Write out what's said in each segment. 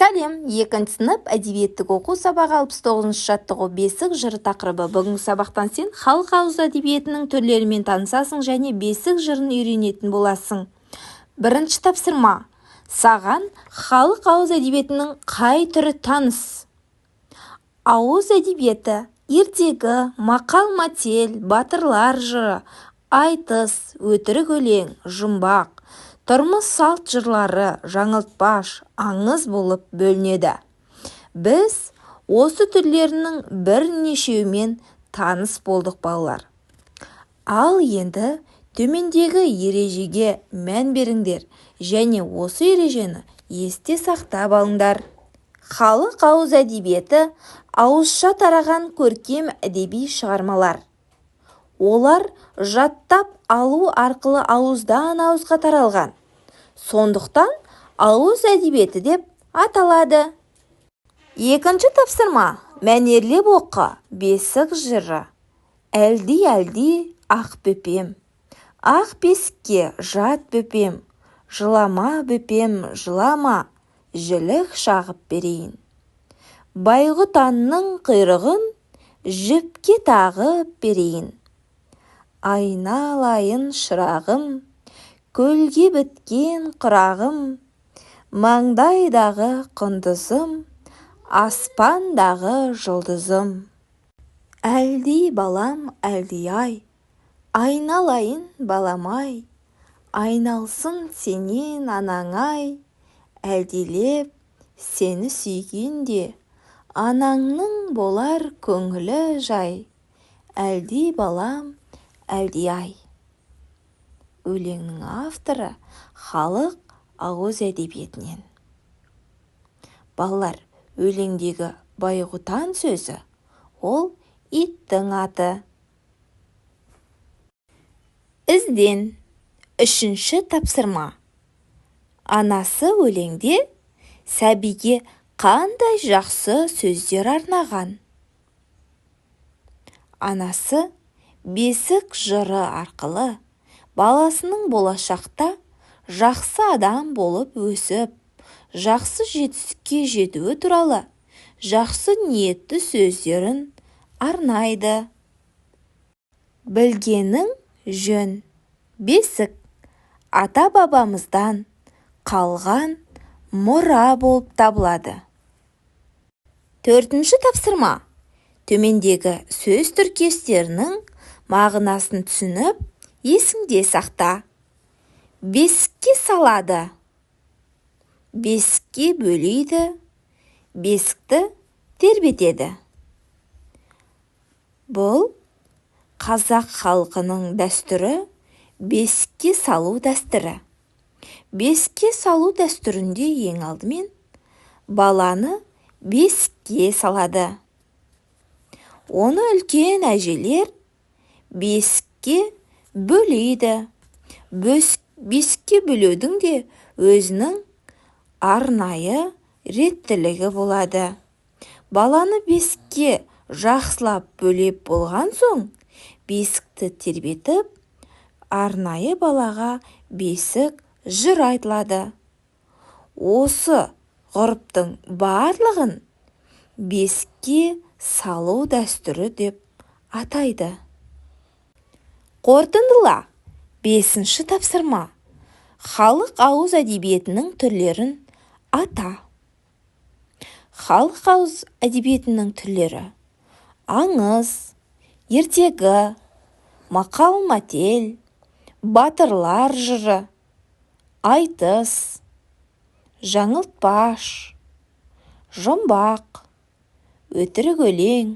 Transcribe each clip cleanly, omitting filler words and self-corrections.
Сәлем, 2 сынып әдебиеттік оқу сабағы 69 жаттығу бесік жыры тақырыбы. Бүгінгі сабақтан сен халық ауыз әдебиетінің түрлерімен танысасың және бесік жырын үйренетін боласың. Бірінші тапсырма. Саған халық ауыз әдебиетінің қай түрі таныс? Ауыз әдебиеті, ертегі, мақал-мәтел, батырлар жыры, айтыс, өтірік өлең, жұмбақ, тұрмыс салт жырлары, жаңылтпаш, аңыз болып бөлінеді. Біз осы түрлерінің бірнешеуімен таныс болдық балалар. Ал енді төмендегі ережеге мән беріңдер және осы ережені есте сақтап алыңдар. Халық ауыз әдебиеті ауызша тараған көркем әдеби шығармалар. Олар жаттап алу арқылы ауыздан ауызға таралған. Сондықтан ауыз әдебиеті деп аталады. Екінші тапсырма. Мәнерлеп оқы. Бесік жыры. Әлди ақ бөпем. Ақ бесікке жат бөпем. Жылама бөпем, жылама, жілік шағып берейін. Байғұтанның құйрығын жіпке тағып берейін. Айналайын шырағым, көлге біткен құрағым, маңдайдағы құндызым, аспандағы жұлдызым. Әлди балам, әлди-ай, айналайын балам-ай, айналсын сенен анаңай, әлдилеп сені сүйгенде, анаңның болар көңілі жай. Әлди балам, әлди-ай. Өлеңнің авторы халық ауыз әдебиетінен. Балалар, өлеңдегі байғұтан сөзі ол иттің аты. Ізден. Үшінші тапсырма. Анасы өлеңде сәбиге қандай жақсы сөздер арнаған? Анасы бесік жыры арқылы баласының болашақта жақсы адам болып өсіп, жақсы жетістікке жетуі туралы жақсы ниетті сөздерін арнайды. Білгенің жөн. Бесік ата-бабамыздан қалған мұра болып табылады. Төртінші тапсырма. Төмендегі сөз тіркестерінің мағынасын түсініп, есіңде сақта. Бесікке салады. Бесікке бөлейді. Бесікті тербетеді. Бұл қазақ халқының дәстүрі бесікке салу дәстүрі. Бесікке салу дәстүрінде ең алдымен баланы бесікке салады. Оны үлкен әжелер бесікке бөлейді. Бесікке бөлудің де өзінің арнайы реттілігі болады. Баланы бесікке жақсылап бөлеп болған соң, бесікті тербетіп, арнайы балаға бесік жыр айтылады. Осы ғұрыптың барлығын бесікке салу дәстүрі деп атайды. Қорытындыла. Бесінші тапсырма. Халық ауыз әдебиетінің түрлерін ата. Халық ауыз әдебиетінің түрлері: аңыз, ертегі, мақал-мәтел, батырлар жыры, айтыс, жаңылтпаш, жұмбақ, өтірік өлең,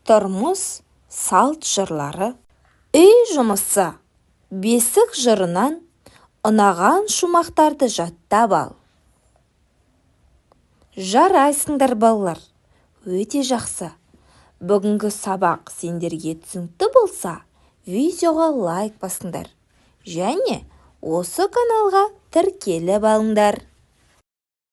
тұрмыс салт жырлары. Үй жұмысы. Бесік жырынан ұнаған шумақтарды жаттап ал. Жарайсыңдар балалар. Өте жақсы. Бүгінгі сабақ сендерге түсінікті болса, видеоға лайк басыңдар. Және осы каналға тіркеліп алыңдар.